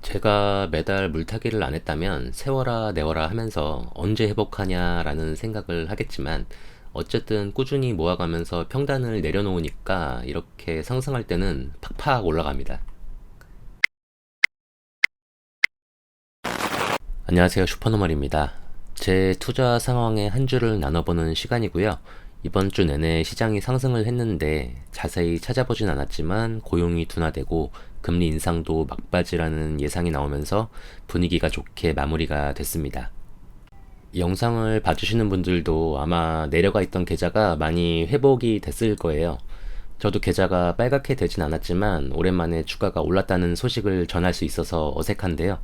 제가 매달 물타기를 안 했다면 세워라 내워라 하면서 언제 회복하냐라는 생각을 하겠지만 어쨌든 꾸준히 모아가면서 평단을 내려놓으니까 이렇게 상승할 때는 팍팍 올라갑니다. 안녕하세요, 슈퍼노멀입니다. 제 투자 상황의 한 주를 나눠보는 시간이고요. 이번 주 내내 시장이 상승을 했는데 자세히 찾아보진 않았지만 고용이 둔화되고 금리 인상도 막바지라는 예상이 나오면서 분위기가 좋게 마무리가 됐습니다. 영상을 봐주시는 분들도 아마 내려가 있던 계좌가 많이 회복이 됐을 거예요. 저도 계좌가 빨갛게 되진 않았지만 오랜만에 주가가 올랐다는 소식을 전할 수 있어서 어색한데요.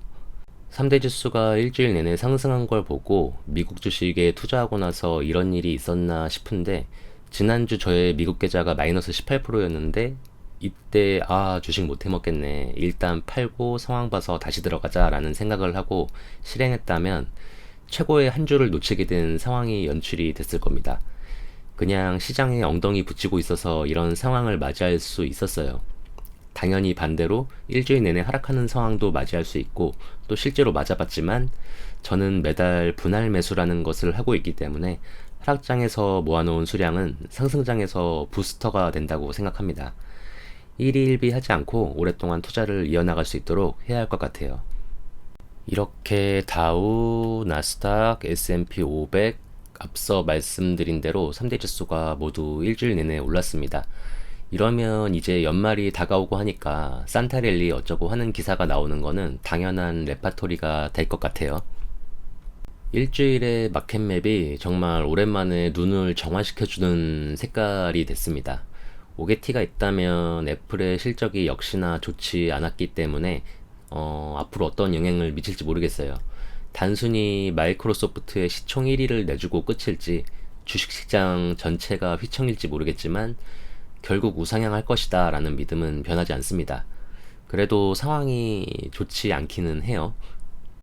3대 지수가 일주일 내내 상승한 걸 보고 미국 주식에 투자하고 나서 이런 일이 있었나 싶은데, 지난주 저의 미국 계좌가 마이너스 18%였는데 이때 주식 못 해먹겠네, 일단 팔고 상황 봐서 다시 들어가자 라는 생각을 하고 실행했다면 최고의 한 주를 놓치게 된 상황이 연출이 됐을 겁니다. 그냥 시장에 엉덩이 붙이고 있어서 이런 상황을 맞이할 수 있었어요. 당연히 반대로 일주일 내내 하락하는 상황도 맞이할 수 있고, 또 실제로 맞아봤지만 저는 매달 분할 매수라는 것을 하고 있기 때문에 하락장에서 모아놓은 수량은 상승장에서 부스터가 된다고 생각합니다. 일희일비 하지 않고 오랫동안 투자를 이어나갈 수 있도록 해야 할 것 같아요. 이렇게 다우, 나스닥, S&P 500 앞서 말씀드린 대로 3대 지수가 모두 일주일 내내 올랐습니다. 이러면 이제 연말이 다가오고 하니까 산타랠리 어쩌고 하는 기사가 나오는 거는 당연한 레파토리가 될 것 같아요. 일주일의 마켓맵이 정말 오랜만에 눈을 정화시켜주는 색깔이 됐습니다. 오게티가 있다면 애플의 실적이 역시나 좋지 않았기 때문에 앞으로 어떤 영향을 미칠지 모르겠어요. 단순히 마이크로소프트의 시총 1위를 내주고 끝일지 주식시장 전체가 휘청일지 모르겠지만 결국 우상향할 것이다 라는 믿음은 변하지 않습니다. 그래도 상황이 좋지 않기는 해요.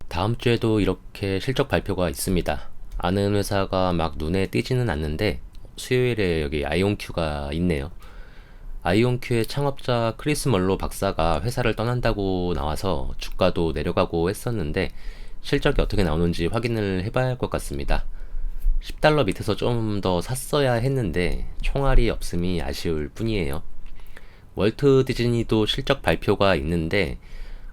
다음 주에도 이렇게 실적 발표가 있습니다. 아는 회사가 막 눈에 띄지는 않는데 수요일에 여기 아이온큐가 있네요. 아이온큐의 창업자 크리스 멀로 박사가 회사를 떠난다고 나와서 주가도 내려가고 했었는데 실적이 어떻게 나오는지 확인을 해봐야 할 것 같습니다. 10달러 밑에서 좀 더 샀어야 했는데 총알이 없음이 아쉬울 뿐이에요. 월트 디즈니도 실적 발표가 있는데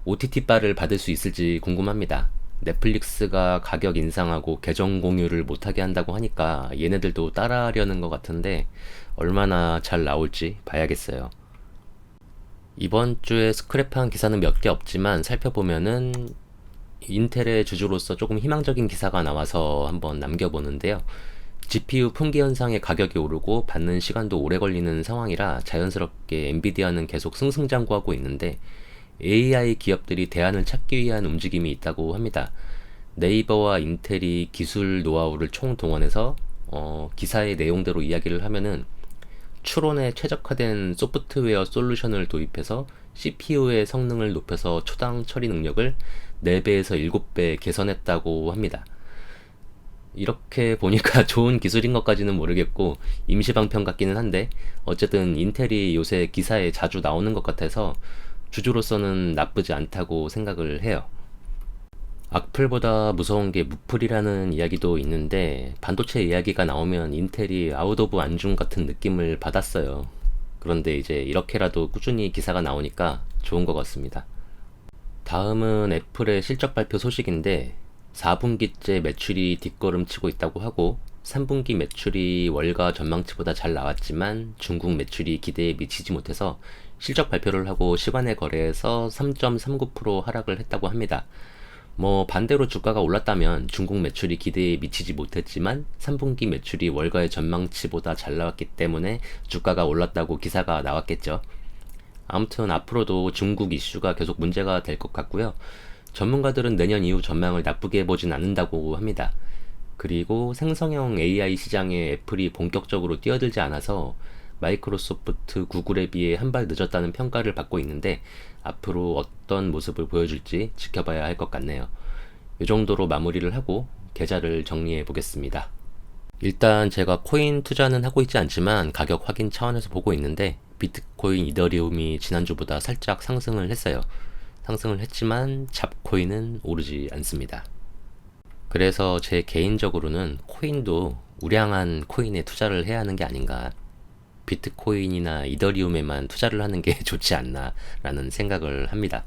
OTT바를 받을 수 있을지 궁금합니다. 넷플릭스가 가격 인상하고 계정 공유를 못하게 한다고 하니까 얘네들도 따라하려는 것 같은데 얼마나 잘 나올지 봐야겠어요. 이번 주에 스크랩한 기사는 몇 개 없지만 살펴보면은 인텔의 주주로서 조금 희망적인 기사가 나와서 한번 남겨보는데요. GPU 품귀 현상의 가격이 오르고 받는 시간도 오래 걸리는 상황이라 자연스럽게 엔비디아는 계속 승승장구하고 있는데 AI 기업들이 대안을 찾기 위한 움직임이 있다고 합니다. 네이버와 인텔이 기술 노하우를 총동원해서 기사의 내용대로 이야기를 하면은 추론에 최적화된 소프트웨어 솔루션을 도입해서 CPU의 성능을 높여서 초당 처리 능력을 4배에서 7배 개선했다고 합니다. 이렇게 보니까 좋은 기술인 것까지는 모르겠고 임시방편 같기는 한데, 어쨌든 인텔이 요새 기사에 자주 나오는 것 같아서 주주로서는 나쁘지 않다고 생각을 해요. 악플보다 무서운 게 무플이라는 이야기도 있는데 반도체 이야기가 나오면 인텔이 아웃 오브 안중 같은 느낌을 받았어요. 그런데 이제 이렇게라도 꾸준히 기사가 나오니까 좋은 것 같습니다. 다음은 애플의 실적 발표 소식인데 4분기째 매출이 뒷걸음치고 있다고 하고 3분기 매출이 월가 전망치보다 잘 나왔지만 중국 매출이 기대에 미치지 못해서 실적 발표를 하고 시간의 거래에서 3.39% 하락을 했다고 합니다. 반대로 주가가 올랐다면 중국 매출이 기대에 미치지 못했지만 3분기 매출이 월가의 전망치보다 잘 나왔기 때문에 주가가 올랐다고 기사가 나왔겠죠. 아무튼 앞으로도 중국 이슈가 계속 문제가 될 것 같고요. 전문가들은 내년 이후 전망을 나쁘게 보진 않는다고 합니다. 그리고 생성형 AI 시장에 애플이 본격적으로 뛰어들지 않아서 마이크로소프트, 구글에 비해 한 발 늦었다는 평가를 받고 있는데 앞으로 어떤 모습을 보여줄지 지켜봐야 할 것 같네요. 이 정도로 마무리를 하고 계좌를 정리해 보겠습니다. 일단 제가 코인 투자는 하고 있지 않지만 가격 확인 차원에서 보고 있는데 비트코인, 이더리움이 지난주보다 살짝 상승을 했어요. 상승을 했지만 잡코인은 오르지 않습니다. 그래서 제 개인적으로는 코인도 우량한 코인에 투자를 해야 하는 게 아닌가, 비트코인이나 이더리움에만 투자를 하는 게 좋지 않나 라는 생각을 합니다.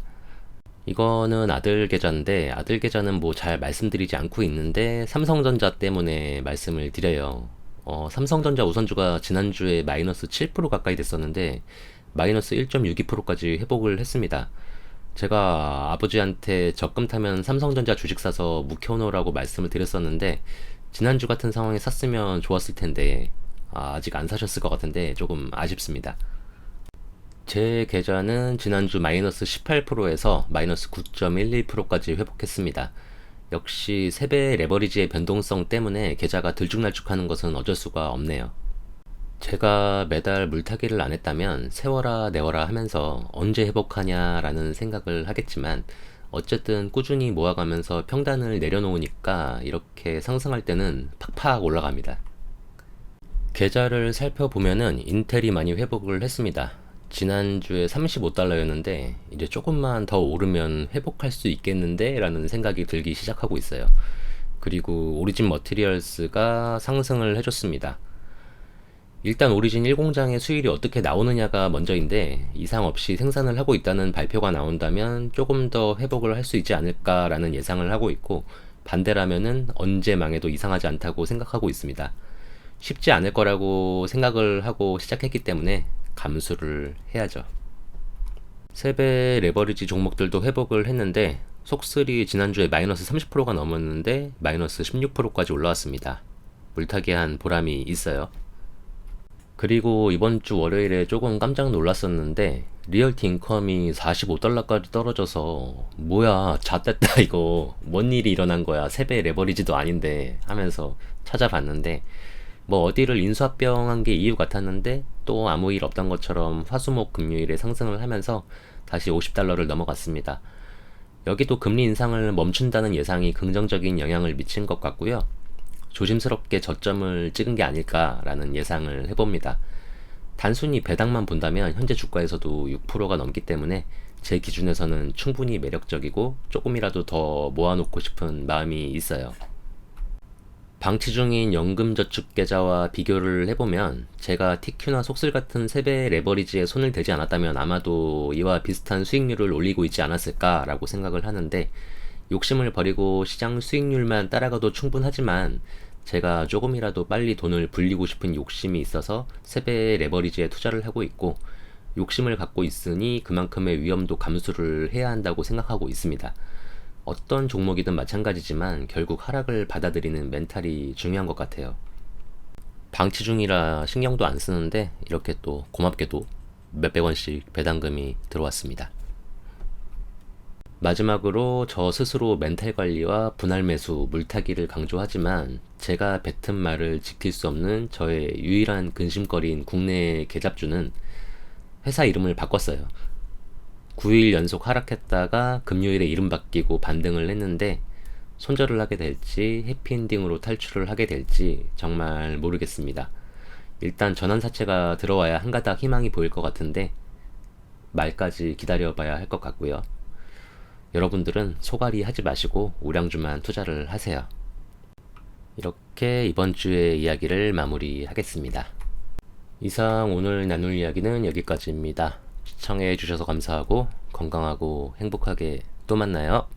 이거는 아들 계좌인데 아들 계좌는 뭐 잘 말씀드리지 않고 있는데 삼성전자 때문에 말씀을 드려요. 삼성전자 우선주가 지난주에 마이너스 7% 가까이 됐었는데 마이너스 1.62%까지 회복을 했습니다. 제가 아버지한테 적금 타면 삼성전자 주식 사서 묵혀놓으라고 말씀을 드렸었는데 지난주 같은 상황에 샀으면 좋았을 텐데 아직 안 사셨을 것 같은데 조금 아쉽습니다. 제 계좌는 지난주 마이너스 18%에서 마이너스 9.11%까지 회복했습니다. 역시 세배 레버리지의 변동성 때문에 계좌가 들쭉날쭉하는 것은 어쩔 수가 없네요. 제가 매달 물타기를 안 했다면 세워라 내워라 하면서 언제 회복하냐라는 생각을 하겠지만 어쨌든 꾸준히 모아가면서 평단을 내려놓으니까 이렇게 상승할 때는 팍팍 올라갑니다. 계좌를 살펴보면은 인텔이 많이 회복을 했습니다. 지난주에 35달러였는데 이제 조금만 더 오르면 회복할 수 있겠는데 라는 생각이 들기 시작하고 있어요. 그리고 오리진 머티리얼스가 상승을 해줬습니다. 일단 오리진 1공장의 수율이 어떻게 나오느냐가 먼저인데 이상 없이 생산을 하고 있다는 발표가 나온다면 조금 더 회복을 할 수 있지 않을까라는 예상을 하고 있고, 반대라면은 언제 망해도 이상하지 않다고 생각하고 있습니다. 쉽지 않을 거라고 생각을 하고 시작했기 때문에 감수를 해야죠. 세배 레버리지 종목들도 회복을 했는데 속슬이 지난주에 마이너스 30%가 넘었는데 마이너스 16%까지 올라왔습니다. 물타기한 보람이 있어요. 그리고 이번 주 월요일에 조금 깜짝 놀랐었는데 리얼티 인컴이 45달러까지 떨어져서 뭐야 잣됐다 이거 뭔 일이 일어난 거야, 세배 레버리지도 아닌데 하면서 찾아봤는데 뭐 어디를 인수합병한 게 이유 같았는데 또 아무 일 없던 것처럼 화수목 금요일에 상승을 하면서 다시 50달러를 넘어갔습니다. 여기도 금리 인상을 멈춘다는 예상이 긍정적인 영향을 미친 것 같고요. 조심스럽게 저점을 찍은 게 아닐까라는 예상을 해봅니다. 단순히 배당만 본다면 현재 주가에서도 6%가 넘기 때문에 제 기준에서는 충분히 매력적이고 조금이라도 더 모아놓고 싶은 마음이 있어요. 방치 중인 연금저축계좌와 비교를 해보면 제가 TQ나 속슬 같은 세배 레버리지에 손을 대지 않았다면 아마도 이와 비슷한 수익률을 올리고 있지 않았을까라고 생각을 하는데, 욕심을 버리고 시장 수익률만 따라가도 충분하지만 제가 조금이라도 빨리 돈을 불리고 싶은 욕심이 있어서 세배 레버리지에 투자를 하고 있고, 욕심을 갖고 있으니 그만큼의 위험도 감수를 해야 한다고 생각하고 있습니다. 어떤 종목이든 마찬가지지만 결국 하락을 받아들이는 멘탈이 중요한 것 같아요. 방치 중이라 신경도 안 쓰는데 이렇게 또 고맙게도 몇백 원씩 배당금이 들어왔습니다. 마지막으로 저 스스로 멘탈 관리와 분할 매수, 물타기를 강조하지만 제가 뱉은 말을 지킬 수 없는 저의 유일한 근심거리인 국내 계잡주는 회사 이름을 바꿨어요. 9일 연속 하락했다가 금요일에 이름 바뀌고 반등을 했는데 손절을 하게 될지 해피엔딩으로 탈출을 하게 될지 정말 모르겠습니다. 일단 전환사채가 들어와야 한가닥 희망이 보일 것 같은데 말까지 기다려봐야 할 것 같고요. 여러분들은 소갈이 하지 마시고 우량주만 투자를 하세요. 이렇게 이번 주의 이야기를 마무리하겠습니다. 이상 오늘 나눌 이야기는 여기까지입니다. 시청해 주셔서 감사하고 건강하고 행복하게 또 만나요.